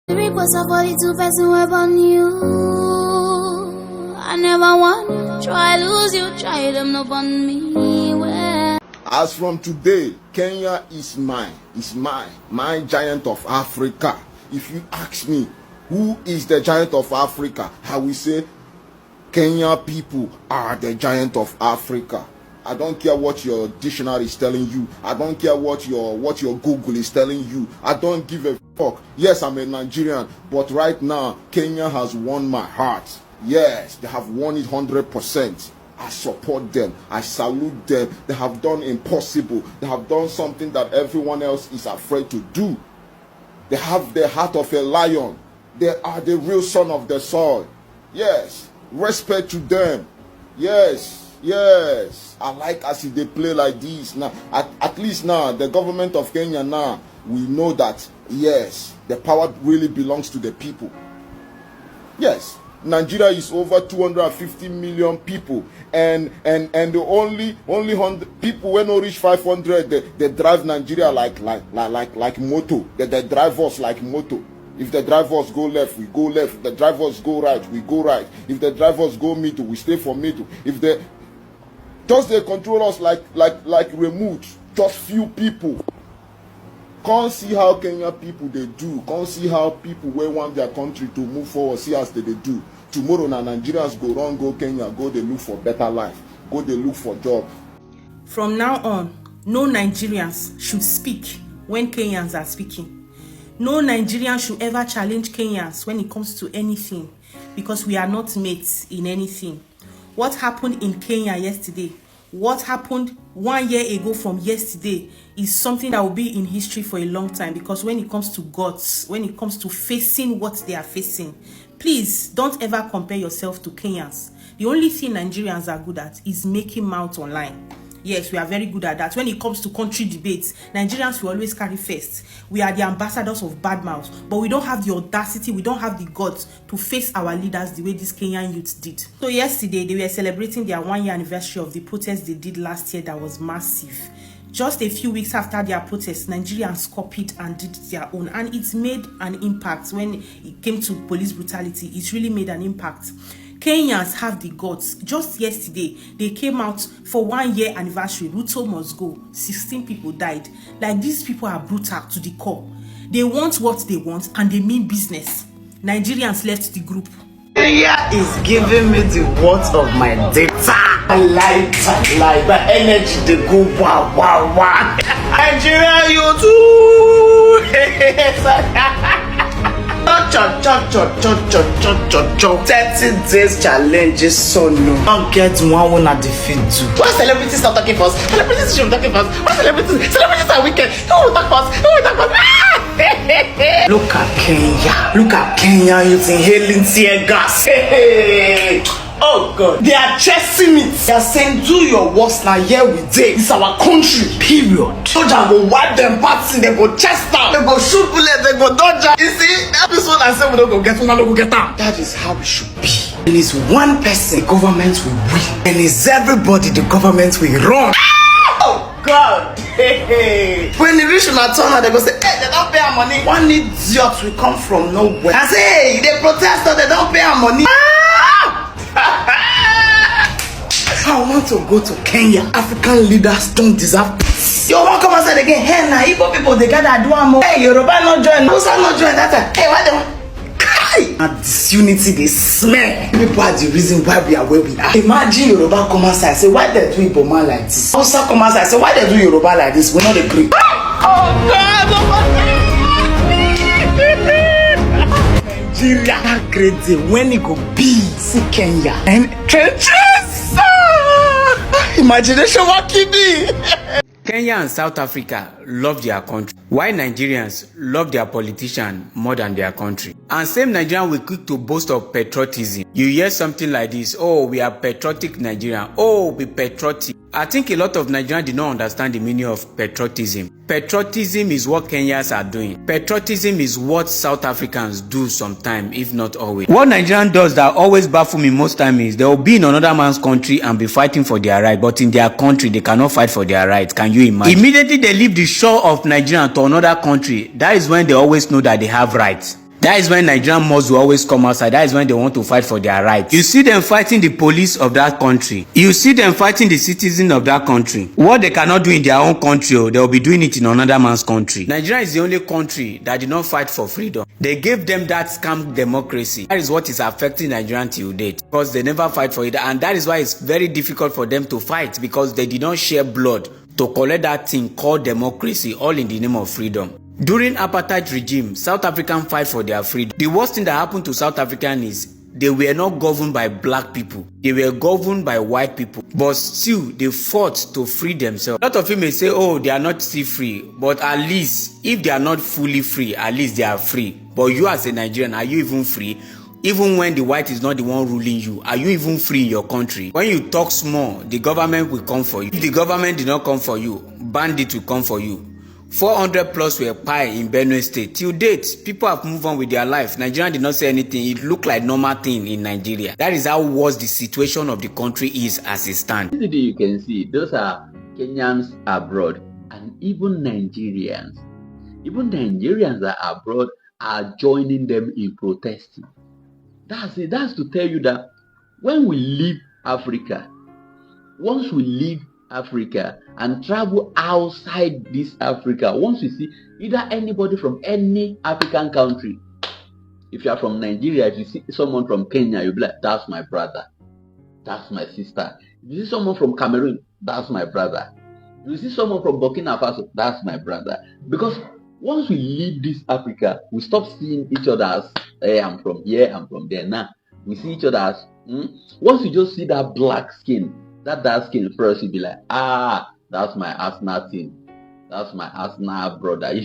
The request of 42 person weapon you. I never want. Try lose you, try them upon me. Well. As from today, Kenya is mine. It's mine. My giant of Africa. If you ask me, who is the giant of Africa? I will say, Kenya people are the giant of Africa. I don't care what your dictionary is telling you. I don't care what your Google is telling you. I don't give a fuck. Yes, I'm a Nigerian, but right now, Kenya has won my heart. Yes, they have won it 100%. I support them. I salute them. They have done impossible. They have done something that everyone else is afraid to do. They have the heart of a lion. They are the real son of the soil. Yes, respect to them. Yes. Yes, I like as if they play like this. Now, at least now, the government of Kenya now, we know that, yes, the power really belongs to the people. Yes, Nigeria is over 250 million people, and the only 100 people when we reach 500, they drive Nigeria like moto. They drive us like moto. If the drivers go left, we go left. If the drivers go right, we go right. If the drivers go middle, we stay for middle. If they control us like remote, just few people. Can't see how Kenya people they do. Can't see how people will want their country to move forward. See as they do. Tomorrow now Nigerians go run, go Kenya, go they look for better life. Go they look for job. From now on, no Nigerians should speak when Kenyans are speaking. No Nigerian should ever challenge Kenyans when it comes to anything, because we are not mates in anything. What happened in Kenya yesterday, what happened 1 year ago from yesterday, is something that will be in history for a long time. Because when it comes to guts, when it comes to facing what they are facing, please don't ever compare yourself to Kenyans. The only thing Nigerians are good at is making mouth online. Yes, we are very good at that. When it comes to country debates, Nigerians will always carry first. We are the ambassadors of bad mouth, but we don't have the audacity, we don't have the guts to face our leaders the way these Kenyan youths did. So yesterday, they were celebrating their 1 year anniversary of the protest they did last year that was massive. Just a few weeks after their protest, Nigerians copied and did their own, and it's made an impact. When it came to police brutality, it's really made an impact. Kenyans have the guts. Just yesterday, they came out for 1 year anniversary. Ruto must go. 16 people died. Like, these people are brutal to the core. They want what they want and they mean business. Nigerians left the group. Kenya is giving me the worth of my data. I like the energy, they go wow, wow, wow. Nigeria, you too. 30 days challenges, so no. I'll get one when I defeat you. Why celebrities not talking first? Celebrities should talking first. Why celebrities are wicked? Who will talk first? Who will talk first? Look at Kenya. Look at Kenya using inhaling tear gas. Hey. Oh God, they are chasing it. They are saying, do your worst now. Here we day. It's our country. Period. Soldier go wipe them parts, they go chest down, they go shoot bullet, they go dodge. You see, that is what I said. We don't go get one, we don't go get out. That is how it should be. And it's one person, the government will win. And it's everybody, the government will run. Oh God. Hey. When they reach my turn, they go say, hey, they don't pay our money. One idiot will come from nowhere. I say, hey, they protest, they don't pay our money. I want to go to Kenya. African leaders don't deserve peace. You won't come outside again. Hey, now Igbo people, they gather do more. Hey, Yoruba not join. Hausa not join that time. Hey, what they want? And disunity, they smell. People are the reason why we are where we are. Imagine Yoruba come outside and say, why they do Igbo man like this? Hausa come outside and say, why they do Yoruba like this? We're not agree. Oh God! Nigeria, that great day when it go be see Kenya and trenches. Imagination what can be. Kenya and South Africa love their country, while Nigerians love their politician more than their country. And same Nigerian will quick to boast of patriotism. You hear something like this: oh, we are patriotic Nigerian. Oh, we patriotic. I think a lot of Nigerians did not understand the meaning of patriotism. Patriotism is what Kenyans are doing. Patriotism is what South Africans do sometimes, if not always. What Nigerian does that always baffles me most time is they will be in another man's country and be fighting for their right, but in their country they cannot fight for their right. Can you imagine? Immediately they leave the shore of Nigeria to another country, that is when they always know that they have rights. That is when Nigerian mobs will always come outside. That is when they want to fight for their rights. You see them fighting the police of that country. You see them fighting the citizens of that country. What they cannot do in their own country, they will be doing it in another man's country. Nigeria is the only country that did not fight for freedom. They gave them that scam democracy. That is what is affecting Nigerian till date, because they never fight for it, and that is why it's very difficult for them to fight, because they did not share blood to collect that thing called democracy, all in the name of freedom. During apartheid regime, South Africans fight for their freedom. The worst thing that happened to South Africans is they were not governed by black people. They were governed by white people. But still, they fought to free themselves. A lot of you may say, oh, they are not still free. But at least, if they are not fully free, at least they are free. But you as a Nigerian, are you even free? Even when the white is not the one ruling you, are you even free in your country? When you talk small, the government will come for you. If the government did not come for you, bandit will come for you. 400 plus were pie in Benue State. Till date, people have moved on with their life. Nigeria did not say anything. It looked like normal thing in Nigeria. That is how worse the situation of the country is as it stands. You can see those are Kenyans abroad, and even Nigerians. Even Nigerians that are abroad are joining them in protesting. That's it. That's to tell you that when we leave Africa, once we leave Africa and travel outside this Africa, once you see either anybody from any African country, if you are from Nigeria, if you see someone from Kenya, you'll be like, that's my brother, that's my sister. If you see someone from Cameroon, that's my brother. If you see someone from Burkina Faso, that's my brother. Because once we leave this Africa, we stop seeing each other as, hey, I'm from here, I'm from there. Now we see each other as, once you just see that black skin, that dark skin first, you'll be like, ah, that's my Arsenal team. That's my Arsenal brother.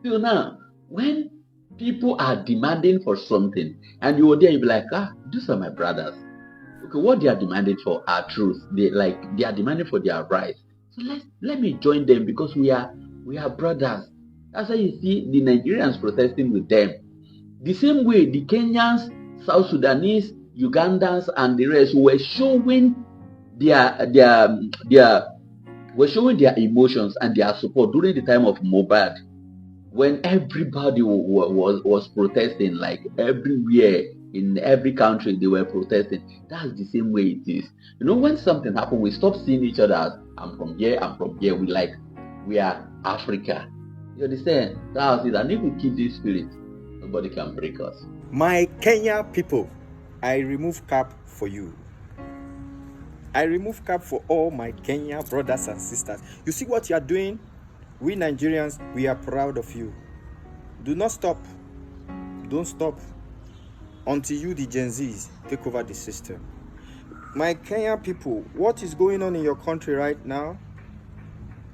So now, when people are demanding for something, and you were there, you'll be like, ah, these are my brothers. Okay, what they are demanding for are truth. They are demanding for their rights. So let me join them, because we are brothers. That's why you see the Nigerians protesting with them. The same way the Kenyans, South Sudanese, Ugandans, and the rest were showing their emotions and their support during the time of Mohbad, when everybody was protesting, like everywhere in every country they were protesting. That's the same way it is. You know, when something happens, we stop seeing each other as, I'm from here, I'm from here. We are Africa. You understand? That's it. And if we keep this spirit, nobody can break us. My Kenya people, I remove cap for you. I remove cap for all my Kenya brothers and sisters. You see what you are doing? We Nigerians, we are proud of you. Do not stop. Don't stop until you, the Gen Zs, take over the system. My Kenya people, what is going on in your country right now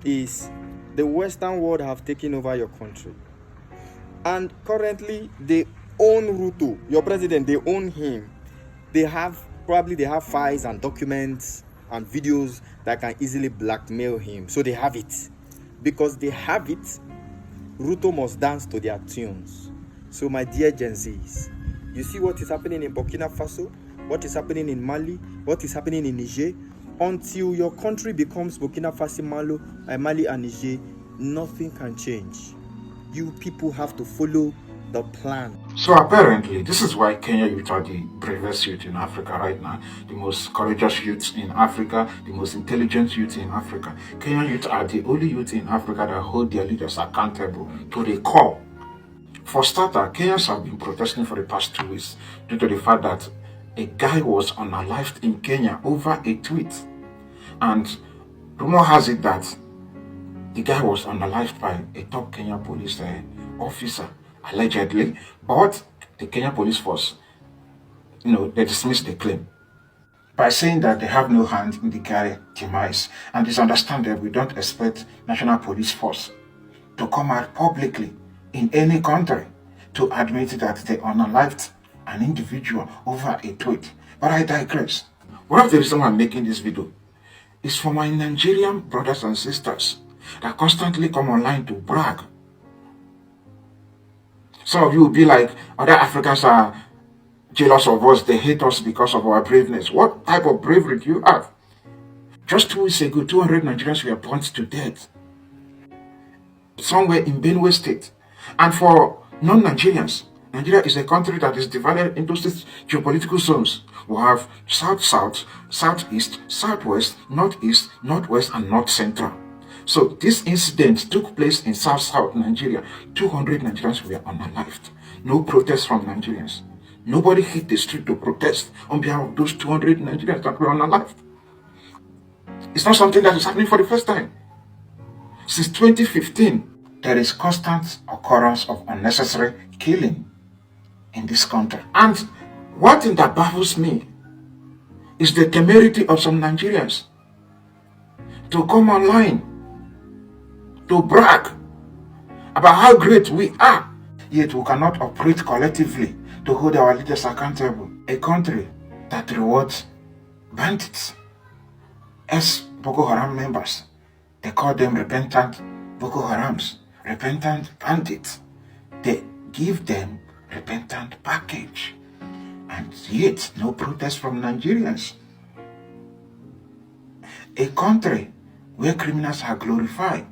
is the Western world have taken over your country. And currently, they own Ruto, your president, they own him. They have files and documents and videos that can easily blackmail him. So they have it. Because they have it, Ruto must dance to their tunes. So my dear Gen Zs, you see what is happening in Burkina Faso, what is happening in Mali, what is happening in Niger. Until your country becomes Burkina Faso, Mali and Niger, nothing can change. You people have to follow the plan. So apparently, this is why Kenya youth are the bravest youth in Africa right now, the most courageous youths in Africa, the most intelligent youth in Africa. Kenyan youth are the only youth in Africa that hold their leaders accountable to the core. For starter, Kenyans have been protesting for the past 2 weeks due to the fact that a guy was unalived in Kenya over a tweet. And rumor has it that the guy was unalived by a top Kenya police officer, allegedly, but the Kenya police force, they dismissed the claim by saying that they have no hand in the guy demise. And it's understandable. We don't expect National Police Force to come out publicly in any country to admit that they unalived an individual over a tweet. But I digress. One of the reasons I'm making this video is for my Nigerian brothers and sisters that constantly come online to brag. Some of you will be like, other Africans are jealous of us, they hate us because of our braveness. What type of bravery do you have? Just 2 weeks ago, 200 Nigerians were burnt to death somewhere in Benue State. And for non-Nigerians, Nigeria is a country that is divided into 6 geopolitical zones. We have South-South, Southeast, Southwest, Northeast, Northwest, and North Central. So this incident took place in South-South Nigeria. 200 Nigerians were unalived. No protest from Nigerians. Nobody hit the street to protest on behalf of those 200 Nigerians that were unalived. It's not something that is happening for the first time. Since 2015, there is constant occurrence of unnecessary killing in this country. And one thing that baffles me is the temerity of some Nigerians to come online to brag about how great we are, yet we cannot operate collectively to hold our leaders accountable. A country that rewards bandits, ex-Boko Haram members, they call them repentant Boko Harams, repentant bandits. They give them repentant package, and yet no protest from Nigerians. A country where criminals are glorified,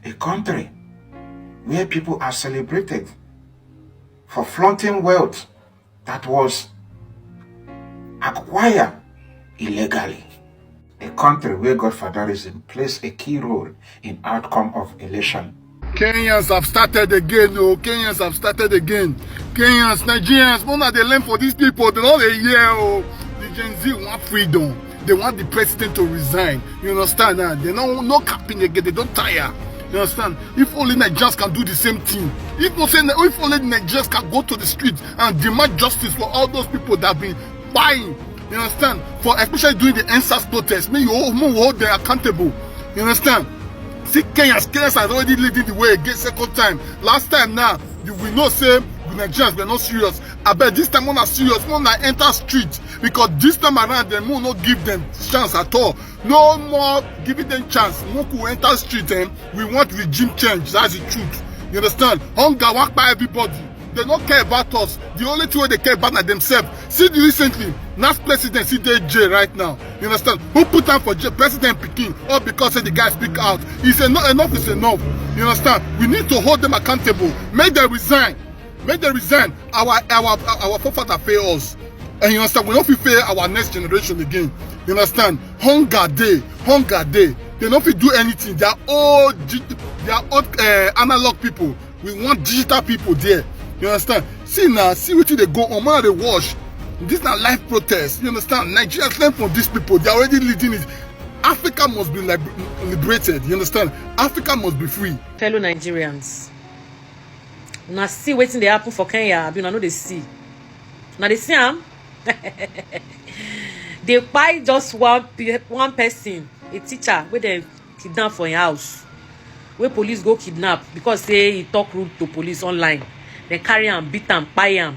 a country where people are celebrated for flaunting wealth that was acquired illegally. A country where godfatherism plays a key role in outcome of election. Kenyans have started again, oh, Kenyans have started again. Kenyans, Nigerians, one they learn for these people, they're not a year, oh. The Gen Z want freedom. They want the president to resign. You understand? They don't no capping again, they don't tire. You understand? If only Nigerians can do the same thing. If only Nigerians can go to the streets and demand justice for all those people that have been buying. You understand? For especially during the NSAS protest, may you hold them accountable. You understand? See, Kenyans are already leading the way again second time. Last time now, you will not say the Nigerians were not serious. I bet this time one are serious, one are enter street, because this time around they will not give them chance at all. No more giving them chance. No could enter street and we want regime change. That's the truth. You understand? Hunger work by everybody. They don't care about us. The only thing they care about are themselves. See recently, last president, see DJ right now. You understand? Who put down for President Peking? All because the guy speak out. He said enough is enough. You understand? We need to hold them accountable. Make them resign. Make them resign. Our forefathers fail us. And you understand? We don't fail our next generation again. You understand? Hunger day. They don't do anything. They are all analog people. We want digital people there. You understand? See now, see what they go on, man, they watch. This is not live protest. You understand? Nigerians learn from these people. They are already leading it. Africa must be liberated. You understand? Africa must be free. Fellow Nigerians, now see what's in the happen for Kenya. You know they see. Now they see them. They buy just one person, a teacher, where they kidnap for a house, where police go kidnap because say he talk rude to police online. They carry him, beat him, buy him.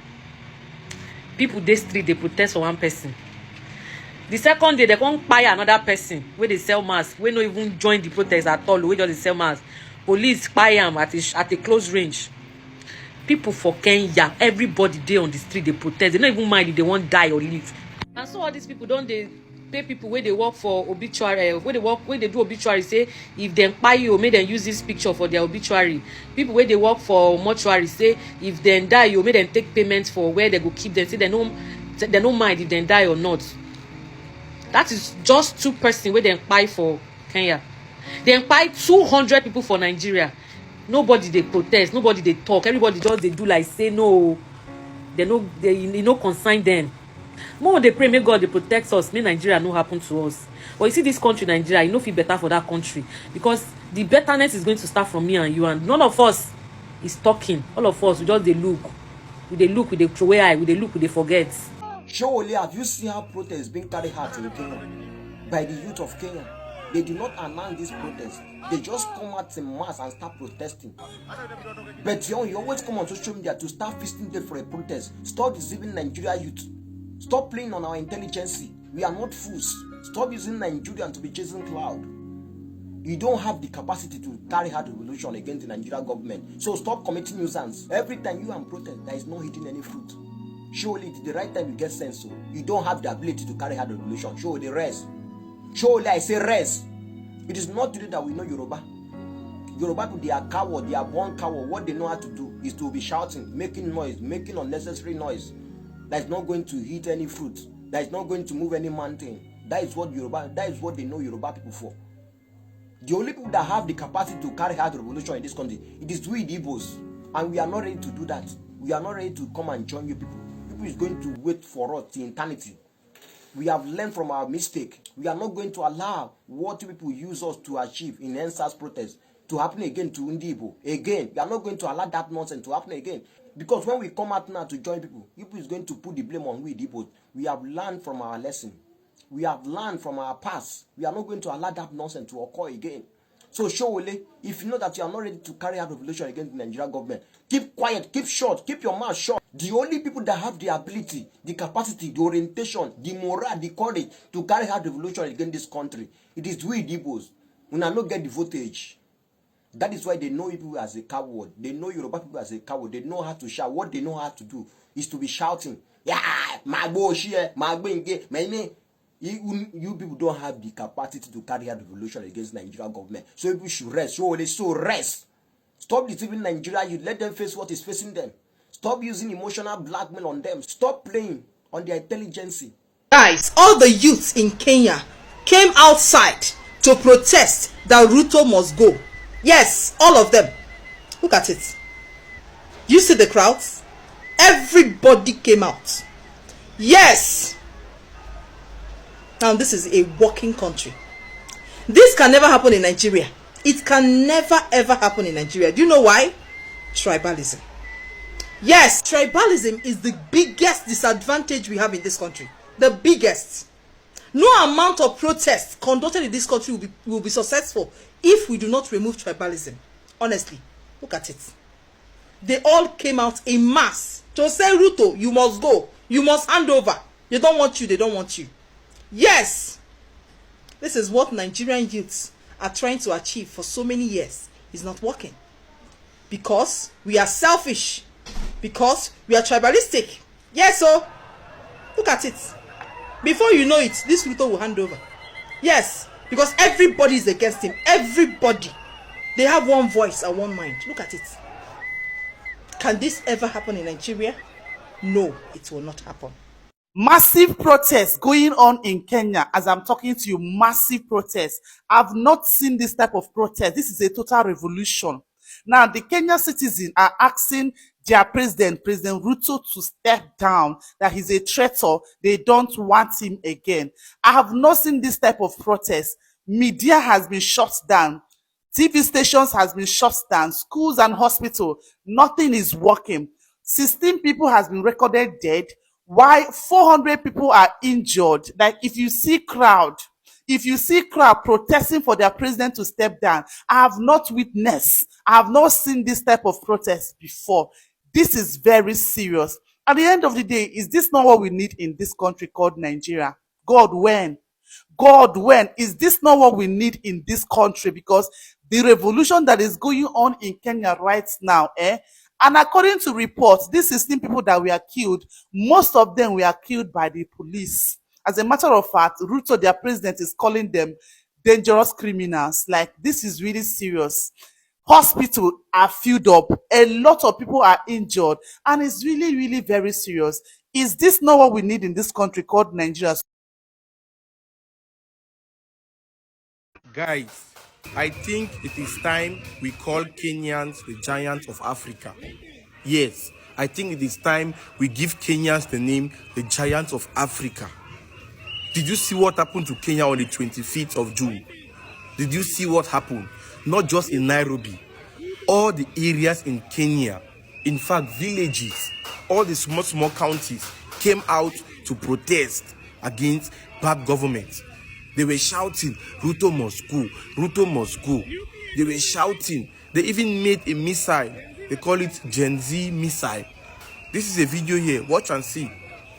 People dey street, they protest for one person. The second day, they come buy another person where they sell masks, where no even join the protest at all, where just sell masks. Police buy him at a close range. People for Kenya, everybody there on the street, they protest. They don't even mind if they won't die or live. And so all these people don't they pay people where they work for obituary, where they do obituary, say if they buy you, may them use this picture for their obituary. People where they work for mortuary, say if they die, you may them take payments for where they go keep them. Say they don't mind if they die or not. That is just 2 persons where they buy for Kenya. They buy 200 people for Nigeria. Nobody they protest, nobody they talk. Everybody just they do like say no. They no consign them. More they pray, may God they protect us, may Nigeria no happen to us. But you see this country, Nigeria, you know feel better for that country. Because the betterness is going to start from me and you, and none of us is talking. All of us, we just they look. We they throw away, we they look, we they forget. Surely have you seen how protests being carried out in Kenya by the youth of Kenya? They do not announce this protest. They just come out in mass and start protesting. But you always come on social media to start feasting them for a protest. Stop deceiving Nigeria youth. Stop playing on our intelligence. We are not fools. Stop using Nigerian to be chasing cloud. You don't have the capacity to carry out a revolution against the Nigerian government. So stop committing nuisance. Every time you are protest, there is no hitting any fruit. Surely it's the right time you get sense. So you don't have the ability to carry out a revolution. Surely the rest. Surely I say rest. It is not today that we know Yoruba. Yoruba people, they are coward, they are born coward. What they know how to do is to be shouting, making noise, making unnecessary noise. That is not going to hit any fruit. That is not going to move any mountain. That is what they know Yoruba people for. The only people that have the capacity to carry out revolution in this country, it is we the Igbos. And we are not ready to do that. We are not ready to come and join you people. People is going to wait for us till eternity. We have learned from our mistake. We are not going to allow what people use us to achieve in NSAS protest to happen again to Ndibo. Again, we are not going to allow that nonsense to happen again. Because when we come out now to join people, people is going to put the blame on we Igbo. We have learned from our lesson. We have learned from our past. We are not going to allow that nonsense to occur again. So Showole, if you know that you are not ready to carry out revolution against the Nigerian government, keep quiet, keep short, keep your mouth shut. The only people that have the ability, the capacity, the orientation, the morale, the courage to carry out revolution against this country, it is we Igbos. We now not get the voltage. That is why they know people as a coward. They know Yoruba people as a coward. They know how to shout. What they know how to do is to be shouting. Yeah, my bullshit, my benge, my name. You people don't have the capacity to carry out revolution against Nigerian government. So people should rest. So rest. Stop deceiving Nigeria. You let them face what is facing them. Stop using emotional blackmail on them. Stop playing on their intelligence. Guys, all the youths in Kenya came outside to protest that Ruto must go. Yes, all of them. Look at it. You see the crowds? Everybody came out. Yes. Now this is a working country. This can never happen in Nigeria. It can never ever happen in Nigeria. Do you know why? Tribalism. Yes, tribalism is the biggest disadvantage we have in this country. The biggest. No amount of protests conducted in this country will be successful if we do not remove tribalism. Honestly, look at it. They all came out in mass to say, Ruto, you must go. You must hand over. They don't want you. They don't want you. Yes. This is what Nigerian youths are trying to achieve for so many years. It's not working. Because we are selfish. Because we are tribalistic. Yes, so look at it. Before you know it, this Ruto will hand over. Yes, because everybody is against him. Everybody. They have one voice and one mind. Look at it. Can this ever happen in Nigeria? No, it will not happen. Massive protests going on in Kenya as I'm talking to you. Massive protests. I've not seen this type of protest. This is a total revolution. Now, the Kenyan citizens are asking their President Ruto, to step down, that he's a traitor. They don't want him again. I have not seen this type of protest. Media has been shut down. TV stations has been shut down. Schools and hospitals, nothing is working. 16 people has been recorded dead, while 400 people are injured. Like, if you see crowd protesting for their president to step down, I have not seen this type of protest before. This is very serious. At the end of the day, is this not what we need in this country called Nigeria? God, when? Is this not what we need in this country? Because the revolution that is going on in Kenya right now, and according to reports, these 16 people that were killed, most of them were killed by the police. As a matter of fact, Ruto, their president, is calling them dangerous criminals. Like, this is really serious. Hospitals are filled up. A lot of people are injured. And it's really, really very serious. Is this not what we need in this country called Nigeria? Guys, I think it is time we call Kenyans the giants of Africa. Yes, I think it is time we give Kenyans the name the giants of Africa. Did you see what happened to Kenya on the 25th of June? Did you see what happened? Not just in Nairobi. All the areas in Kenya, in fact, villages, all the small counties came out to protest against bad government. They were shouting, Ruto must go, Ruto must go. They were shouting. They even made a missile. They call it Gen Z missile. This is a video here. Watch and see.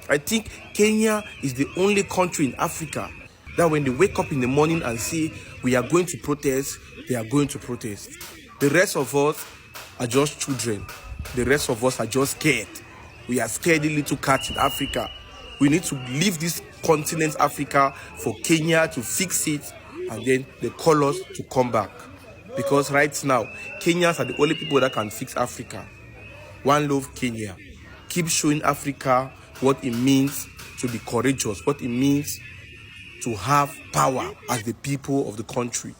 I think Kenya is the only country in Africa that when they wake up in the morning and say, we are going to protest, they are going to protest. The rest of us are just children. The rest of us are just scared. We are scaredy little cats in Africa. We need to leave this continent, Africa, for Kenya to fix it, and then they call us to come back. Because right now, Kenyans are the only people that can fix Africa. One love Kenya. Keep showing Africa what it means to be courageous, what it means to have power as the people of the country.